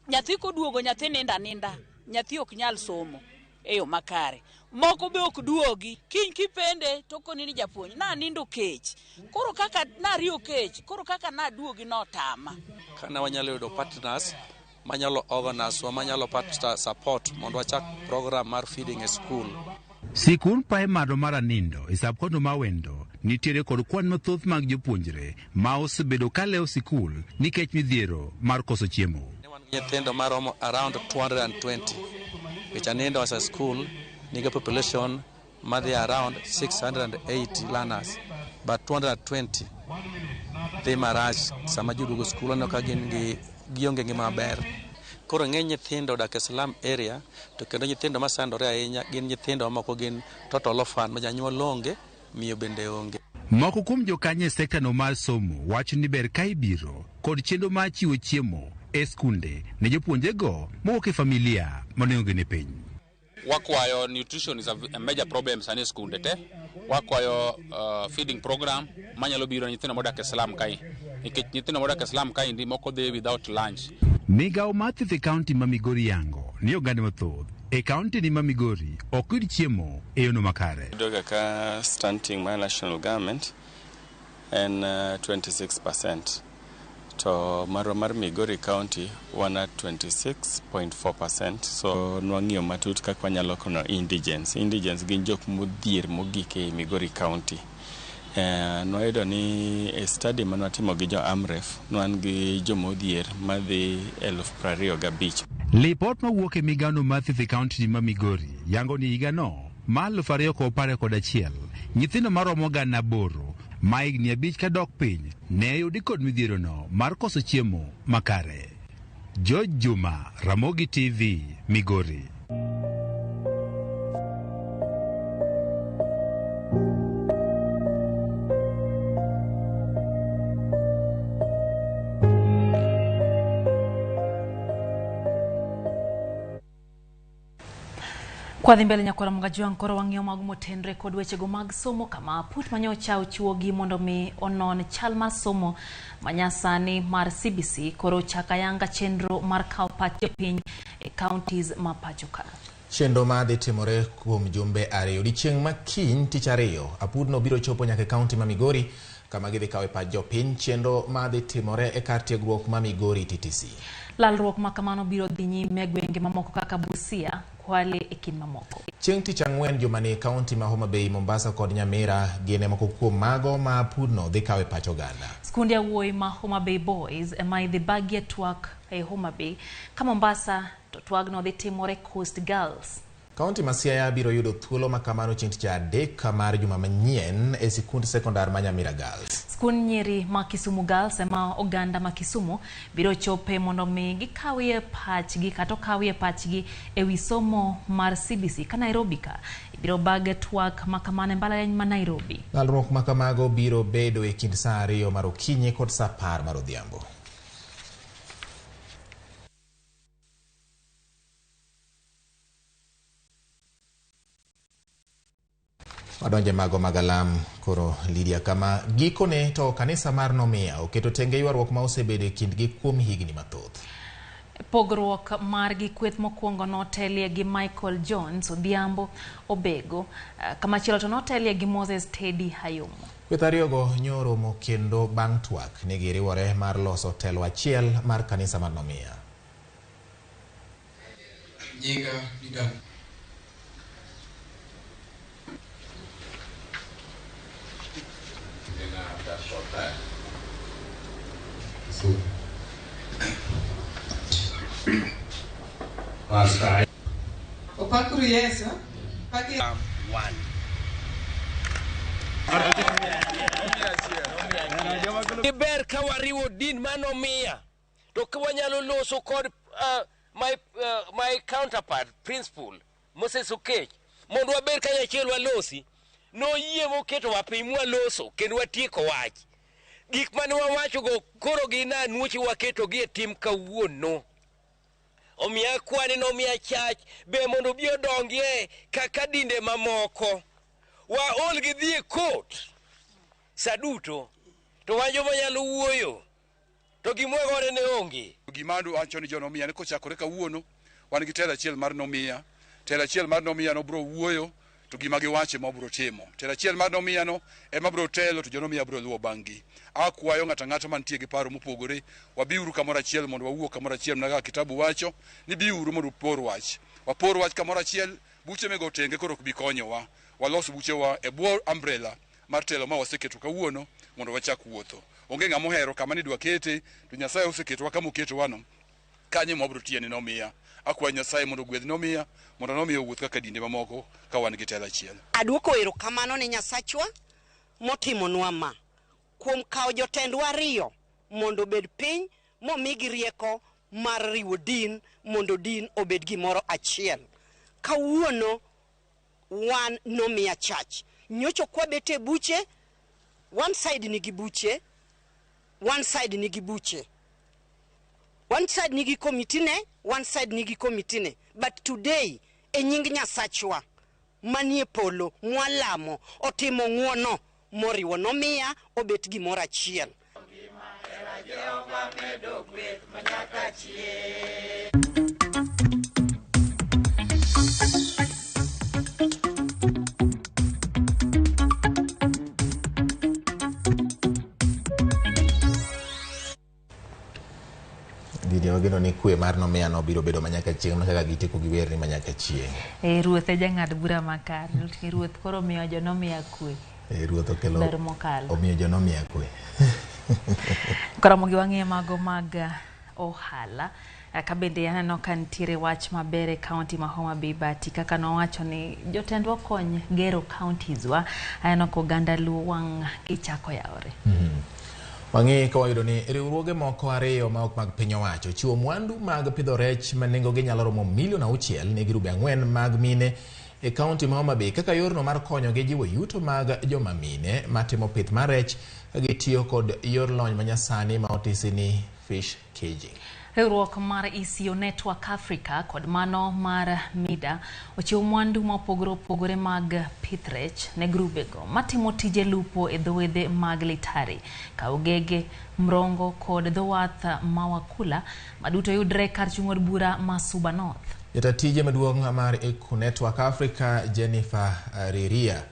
Nyathi koduogo nyathi ninda, nyathi ok nyal somo e yo makare. Moko be ok duogi, kiny kipende to koni ni japuonj na nindo kech. Koro kaka na riyo kech, koro kaka na duogi no tama. Kana wanyalo yudo partners manyalo organize, manyalo part support mondo wachak program mar feeding e school. Sikun pae mado mara nindo e sub-county ma Wendo nitiere kod kwan mathoth mag jopuonjre ma osebedo ka leo sikul nikech midhiero mar koso chiemo. Nyithindo maromo around 220 which are nindo as a school nigga population madhi around 680 learners but 220 they marach sama judugo school no ka gin gi gionge ngima maber. Koro ng'eny nyithindo dak e slum area to kendo nyithindo masandore ahinya gin nyithindo moko gin total orphan ma janyuol onge, miyo bende onge. Moko kuom jokanye sekta no mar somo wacho ni ber ka ibiro kod chenro mar chiwo chiemo e skunde ne jopuonjego mowuok e familia monionge ni piny. Wakwayo nutrition is a major problem sani skunde te. Wakwayo feeding program manyalo biro nyithindo modak e slum kai. Nikech nyithindo modak e slum kai ndi moko dhi without lunch. Migao mathieth e kaunti ma Migori yango ni oganda mathoth e kaunti ni ma Migori ok yud chiemo e yono makare. Doga ka stunting my national government and 26%. to marwa mar Migori County wana 26.4%. So nwang'iyo matut kaka wanyalo kono indigents. Indigents gin jok modhier mogik e Migori County. Nwayudo ni e study manwatimo gi jo Amref nwan gi jomodhier madhi 25,000. Lipot mawuok e migano mathithi County ma Migori yango ni higano ma 2011 nyithindo maromo 800 ma higni 5 kadok piny ne yudi kod midhiero no mar koso chiemo makare. George Juma, Ramogi TV, Migori. Kwa dhimbele nyakora mgajiwa nkoro wang'io mag motendre kod weche go mag somo kama put manyocha uchuogi mondo mi onon chal mar somo manyasani mar CBC koro chaka yanga chenro mar kao pach jopiny e counties ma pachoka. Chenro madhi timore kuom jumbe ariyo. Dichieng' makiny tich ariyo apudno biro chopo nyaka kaunti ma Migori kama gidhi kawe pach jopiny. Chenro madhi timore e kar tiegruok ma Migori TTC. Lalruok makamano biro dhi nyime gwenge mamoko kaka Busia, Kwale e kin mamoko. Chieng' tich ang'wen jomani kaunti ma Homa Bay, Mombasa kod Nyamira gine moko kuom mago ma apudno dhi kawe pach oganda. Skundi awuoyi ma Homa Bay Boys ema idhi bagie twak e Homa Bay ka Mombasa to twagno dhi timore Coast Girls. Kaunti ma Siaya biro yudo thuolo makamano chieng' tich adek mar juma manyien e sikund sekondar ma Nyamira Girls. Skund nyiri ma Kisumu Girls ema oganda ma Kisumu biro chope mondo mi gikawie pachgi kata kawie pachgi e wi somo mar CBC ka Nairobi ka biro bage twak makamano mbalariany ma Nairobi. Lalruok makamago biro bedo e kind saa 2 mar okinyi kod saa 10 mar odhiambo. Wadonje mago magalam koro Lydia kama gikone to kanisa mar Nomia oketo tenge ywaruok ma osebedo e kindgi kuom higni mathoth. Pogruok margi kweth mokwongo notelie gi Michael Jones Odhiambo Obego kama chielo to notelie gi Moses Teddy Hayomo. Kweth ariyogo nyoromo kendo bang' twak ne giriwore mar loso telo achiel mar kanisa mar Nomia. Nyinga Nidam. Opakuru Yesu. One. Iber ka wariwo din manomiya to ka wanyalo loso kod my counterpart principal Moses Okech mondo waber kanyachiel walosi noyie moketo wapiny mwaloso kendo watieko wach gik mane wawacho go koro gina nuochi waketo gi e tim kawuono. Omiya kwani no miya chach be mondo bi odongie kaka dinde mamoko waol gi dhi e court saduto to wanjo manyalo wuoyo to gimwegore ne onge. Gimando wacho ni jonomiya ne kochakore kawuono wan gi telo achiel mar Nomiya. Telo achiel mar Nomiya no bro wuoyo to gima giwache ma bro timo. Telo achiel mar Nomiya no ema bro telo to jonomiya bro luwo bang'gi. Akwayo ng'ata mantie gi paro mopogore wabiuru kamoro achiel mondo wawuo kamoro achiel na kitabu wacho ni biuru mondo por wach. Wapor wach kamoro achiel buche mego tenge koro bi konyowa. Walos buchewa e bwo umbrella mar telo ma waseketo kawuono mondo wachak wuotho. Onge ng'ama ohero kama ni dwa kete to Nyasaye oseketowa kama oketo wano kanye mobro tiene Nomiya. Akwa Nyasaye mondo gwedh Nomiya mondo Nomiya owuoth kaka dinde mamoko ka wan gi telo achiel. Aduoko erokamano ne Nyasachwa motimonwa ma kuom kawo jotendwa ariyo mondo bed piny momigi rieko mar riwo din mondo din obed gimoro achiel. Kawuono wan Nomiya Church nyocho kwa bete buche one side nigi buche one side nigi buche one side nigi komitine one side nigi komitine but today e nying Nyasachwa manie polo mwalamo otimo ng'uono moriwo Nomiya obet gimoro achiel. wageno ni kwe mar nomia no biro bedo manyaka chieng' maka gitieko giwer ni manyaka chieng'. Ruoth e jang'ad bura makar. Ruoth koro miyo jonomia kwe. Ruoth okelo ber mokalo. Omiyo jonomia kwe. Karamogi wang'e mago mag ohala. Kabende aneno ka nitiere wach maber e kaunti ma Homa Bay Bati kaka nowacho ni jotendwa kony gero counties wa aneno ko Uganda Luo wang' gichako yaore. Wang'e ka wayudo ni riwruoge moko ariyo ma ok mag piny owacho chiwo mwandu mag pidho rech ma nengogi nyalo romo milion 6 ne grube 4 mag mine e kaunti ma Homa Bay kaka yorno mar konyogi jiwo yuto mag joma mine matimo pith mar rech ka gitiyo kod yor lony manyasani ma otisi ni fish caging. Riwruok mar ECO Network Africa kod mano mar MIDA ochiwo mwandu mopogore mag pith rech ne grubego matimo tije lupo e dhowedhe mag Litari, Kaugege, Mrongo kod dhowath Mawakula maduto yudre kar chung' od bura ma Suba North. Jatije maduong' mar ECO Network Africa Jennifer Riria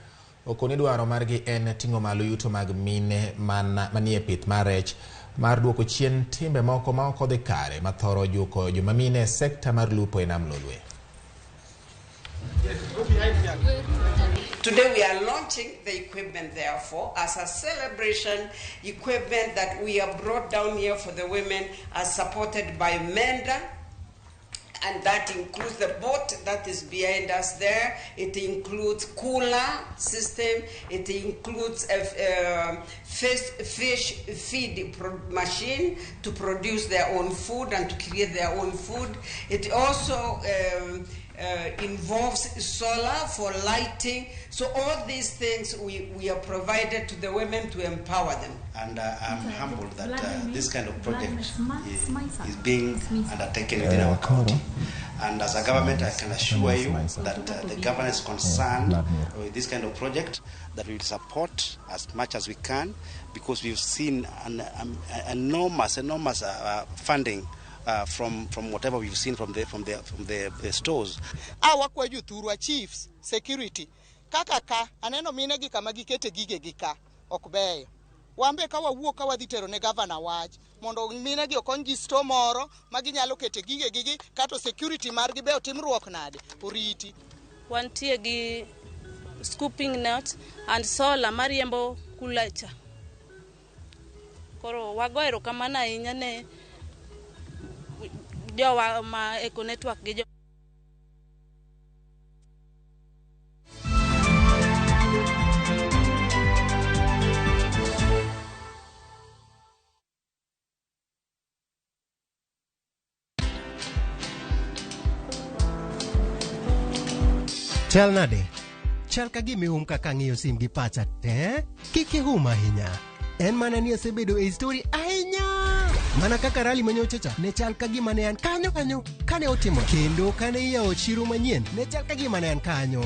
okoni dwaro margi en ting'o malo yuto mag mine manie pith mar rech mar duoko chien timbe moko ma ok odhi kare ma thoro juko joma mine sekta mar lupo e nam Lolwe. Today we are launching the equipment, therefore, as a celebration. Equipment that we have brought down here for the women are supported by MENDA, and that includes the boat that is behind us there. It includes cooler system. It includes a fish feed machine to produce their own food and to create their own food. It also involves solar for lighting. So all these things we are provided to the women to empower them. And I'm humbled that this kind of project is being undertaken within our county. And as a government, I can assure you that the government is concerned with this kind of project, that we will support as much as we can, because we've seen an enormous funding from whatever we've seen from the stores. Wakwa juthurwa chiefs security kaka aneno mine gi kama gikete gige gi ka ok beyo. Wambe ka wawuok ka wadhi tero ne governor wach mondo mine gi okony gi store moro ma ginyalo kete gige gi kato security margi be otimruok nade oriti. Wantie gi scooping net and solar mariembo kulacha. Koro wagoero kamana ahinya ne jowa ma ECO Network gi Chal nade? Chal ka gimi kaka ng'iyo sim gi pacha te? Kiki ahinya. En mana ni asebedo e story ahinya. Mana kaka rally manyochacha ne chal ka gima ne an kanyo kane otimo. Kendo kane iyawo chiro manyien ne chal ka gima ne an kanyo.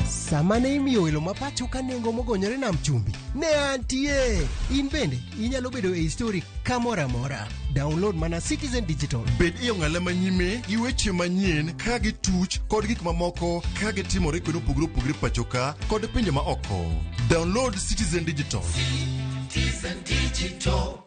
Sama ne imiyo welo mapacho ka nengo mogonyore nam chumbi ne antie. In bende inyalo bedo e story kamoro amora. Download mana Citizen Digital. Bed iyo ng'ala manyime gi weche manyien ka gi tuch kod gik mamoko ka gitimore kendo opogore pachoka kod pinje ma oko. Download Citizen Digital. Citizen Digital.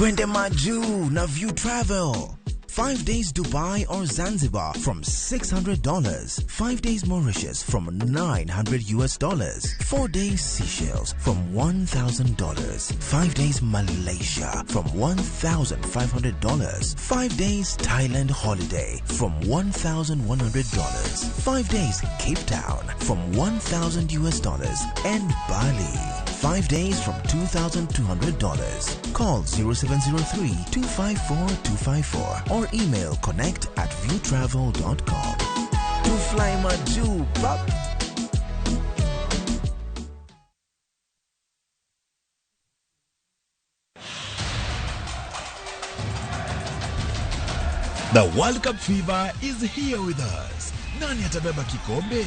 Twende Maju na View Travel. 5 days Dubai or Zanzibar from $600. 5 days Mauritius from $900. 4 days Seychelles from $1,000. 5 days Malaysia from $1,500. 5 days Thailand holiday from $1,100. 5 days Cape Town from $1,000. And Bali 5 days from $2,200. Call 0703-254-254 or email connect@viewtravel.com. To fly Maju, pop. The World Cup fever is here with us. Nani atabeba kikombe?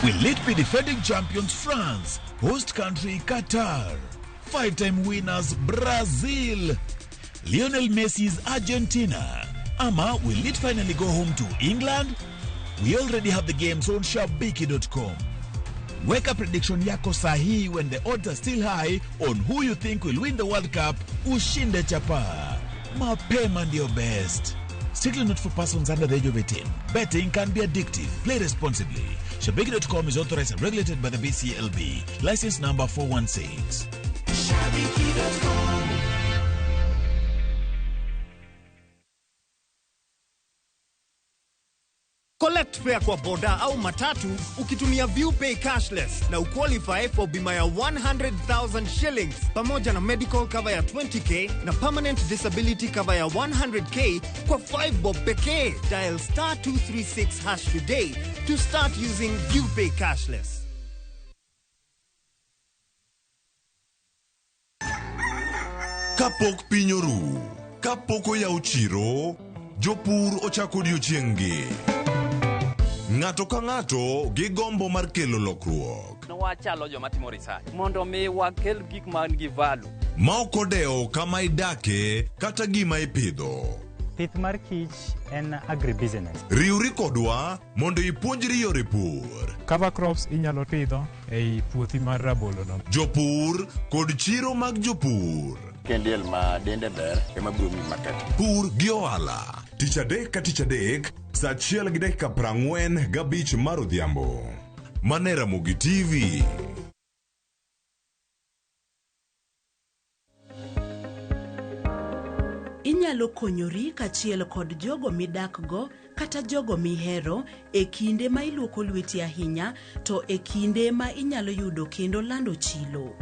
Will it be defending champions France, host country Qatar, 5-time winners Brazil, Lionel Messi's Argentina, ama will it finally go home to England? We already have the games on shabiki.com. Weka prediction yako sahi when the odds are still high on who you think will win the World Cup. Ushinde chapa. Mapema ndio best. Strictly not for persons under the age of 18. Betting can be addictive. Play responsibly. Shabiki.com is authorized and regulated by the BCLB. License number 416. Shabiki.com. Collect fare kwa boda au matatu ukitumia ViewPay cashless na uqualify for bima ya 100,000 shillings pamoja na medical cover ya 20k na permanent disability cover ya 100k kwa 5 bob pekee. Dial *236# today to start using ViewPay cashless. Kapok pinyoru, kapoko ya uchiro, jopur ochako odiochieng'gi. Ng'ato ka ng'ato gi gombo mar kelo lokruok. Wachalo joma timo research mondo mi wakel gik man gi value. Ma ok odewo kama idake kata gima ipidho. Pith mar kich en agribusiness. Riwri kodwa mondo ipuonjri yore pur. Cover crops inyalo pidho ei puothi mar rabolo no. Jopur kod chiro mag jopur. Kendiel ma dende ber ema biro mi market. Pur gi ohala. Tich adek ka tich adek, saa 1:45 mar odhiambo. Mane Ramogi TV. Inyalo konyori kachiel kod jogo midakgo kata jogo mihero e kinde ma iluoko lweti ahinya to e kinde ma inyalo yudo kendo lando chilo.